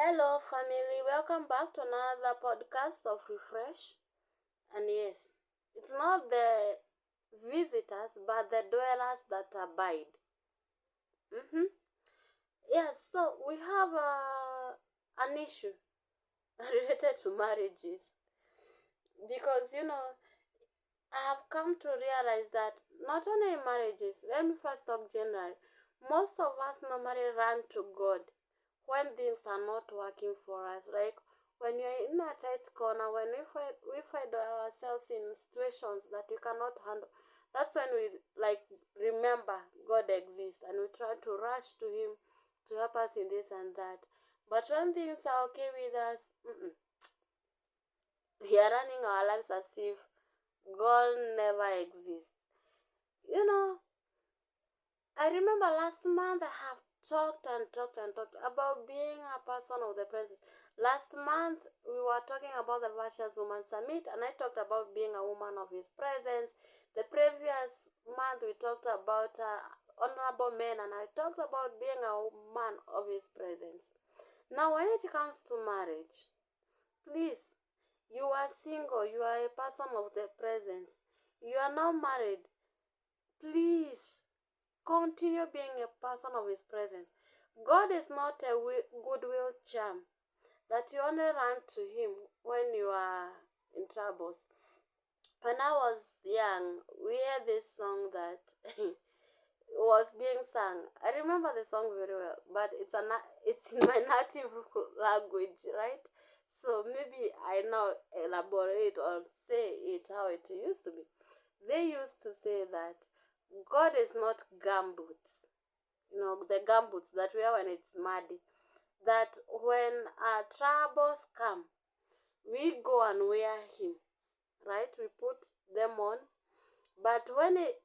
Hello, family. Welcome back to another podcast of Refresh. And yes, it's not the visitors, but the dwellers that abide. Mm-hmm. Yes, so we have an issue related to marriages because I have come to realize that not only in marriages, let me first talk generally. Most of us normally run to God when things are not working for us. Like when you're in a tight corner, when we find ourselves in situations that we cannot handle, that's when we like remember God exists and we try to rush to Him to help us in this and that. But when things are okay with us, we are running our lives as if God never exists. You know, I remember last month I have talked and talked and talked about being a person of the presence. Last month we were talking about the Virtuous Woman Summit and I talked about being a woman of His presence. The previous month we talked about honorable men and I talked about being a man of His presence. Now when it comes to marriage, please, you are single, you are a person of the presence, you are now married, please continue being a person of His presence. God is not a goodwill charm that you only run to Him when you are in troubles. When I was young, we had this song that was being sung. I remember the song very well, but it's in my native language, right? So maybe I now elaborate or say it how it used to be. They used to say that God is not gumboots, the gumboots that we wear when it's muddy. That when our troubles come, we go and wear Him, right? We put them on. But when it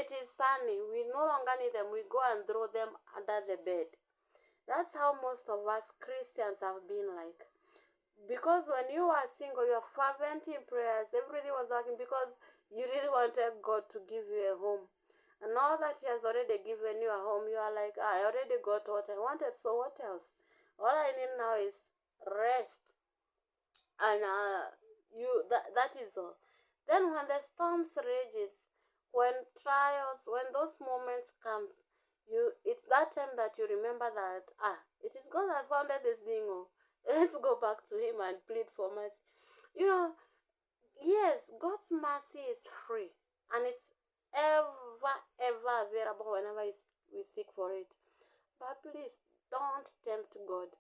is sunny, we no longer need them. We go and throw them under the bed. That's how most of us Christians have been like. Because when you were single, you were fervent in prayers, everything was working because you really wanted God to give you a home. And now that He has already given you a home, you are like, I already got what I wanted, so what else? All I need now is rest. And that is all. Then when the storms rages, when trials, when those moments comes, it's that time that you remember that it is God that founded this thing. Oh, let's go back to Him and plead for mercy. You know, yes, God's mercy is free and it's ever available whenever we seek for it. But please don't tempt God.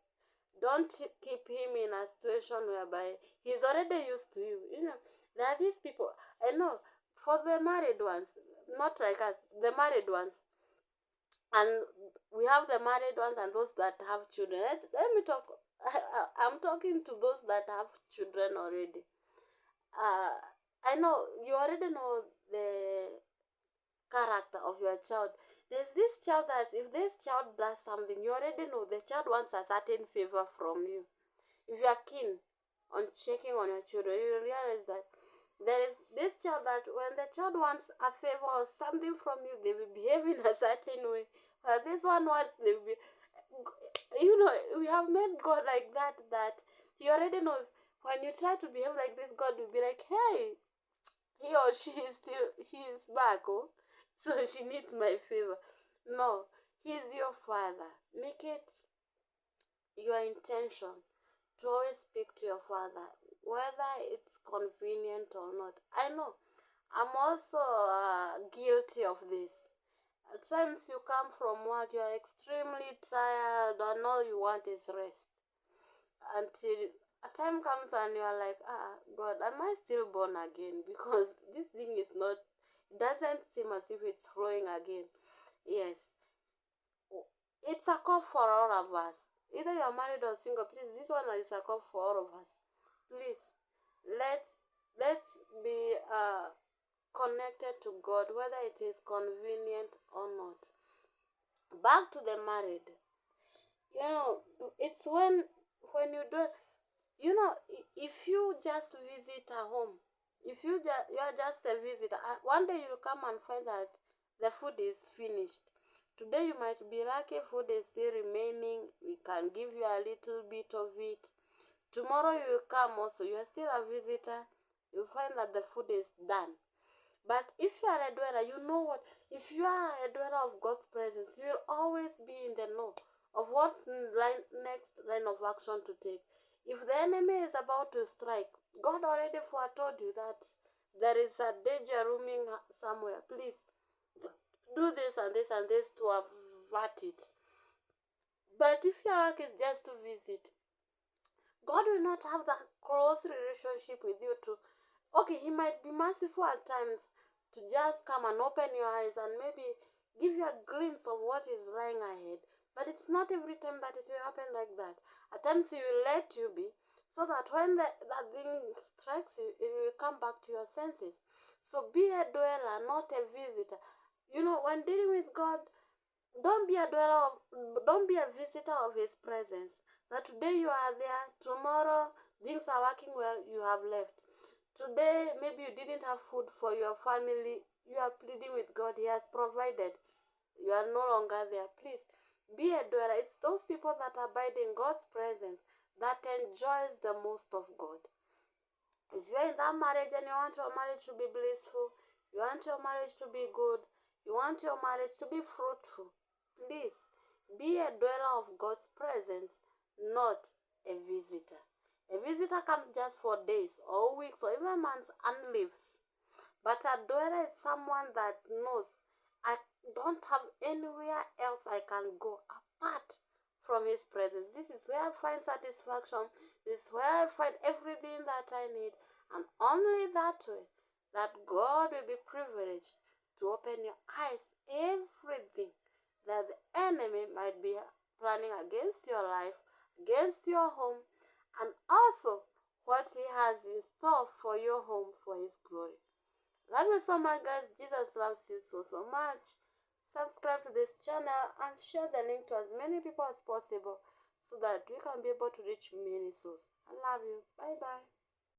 Don't keep Him in a situation whereby He's already used to you. There are these people. I know for the married ones, not like us, the married ones, and we have the married ones and those that have children. Let me talk. I'm talking to those that have children already. I know you already know the character of your child. There's this child that if this child does something, you already know the child wants a certain favor from you. If you are keen on checking on your children, you realize that there is this child that when the child wants a favor or something from you, they will behave in a certain way. While this one wants, they will be, we have made God like that, that He already knows when you try to behave like this, God will be like, hey, he or she is back, oh, so she needs my favor. No, He's your Father. Make it your intention to always speak to your Father, whether it's convenient or not. I know I'm also guilty of this. At times you come from work, you're extremely tired, and all you want is rest. Until a time comes and you're like, God, am I still born again? Because this thing is not, it doesn't seem as if it's flowing again. Yes, it's a call for all of us. Either you're married or single, please, this one is a call for all of us. Please, let's be connected to God, whether it is convenient or not. Back to the married. It's when you don't, if you just visit a home, if you're just a visitor, one day you'll come and find that the food is finished. Today you might be lucky food is still remaining, we can give you a little bit of it. Tomorrow you will come also, you are still a visitor, you find that the food is done. But if you are a dweller, you know what? If you are a dweller of God's presence, you will always be in the know of what next line of action to take. If the enemy is about to strike, God already foretold you that there is a danger roaming somewhere. Please do this and this and this to avert it. But if your work is just to visit, God will not have that close relationship with you to, okay, he might be merciful at times to just come and open your eyes and maybe give you a glimpse of what is lying ahead. But it's not every time that it will happen like that. At times he will let you be, so that when that thing strikes you, it will come back to your senses. So be a dweller, not a visitor. You know, when dealing with God, don't be a don't be a visitor of his presence. That today you are there, tomorrow things are working well, you have left. Today maybe you didn't have food for your family, you are pleading with God, he has provided. You are no longer there. Please be a dweller. It's those people that abide in God's presence that enjoys the most of God. If you're in that marriage and you want your marriage to be blissful, you want your marriage to be good, you want your marriage to be fruitful, please be a dweller of God's presence, not a visitor. A visitor comes just for days or weeks or even months and leaves. But a dweller is someone that knows, I don't have anywhere else I can go apart from his presence. This is where I find satisfaction. This is where I find everything that I need. And only that way that God will be privileged to open your eyes everything that the enemy might be planning against your life, against your home, and also what he has in store for your home for his glory. Love you so much, guys. Jesus loves you so much. Subscribe to this channel and share the link to as many people as possible so that we can be able to reach many souls. I love you. Bye bye.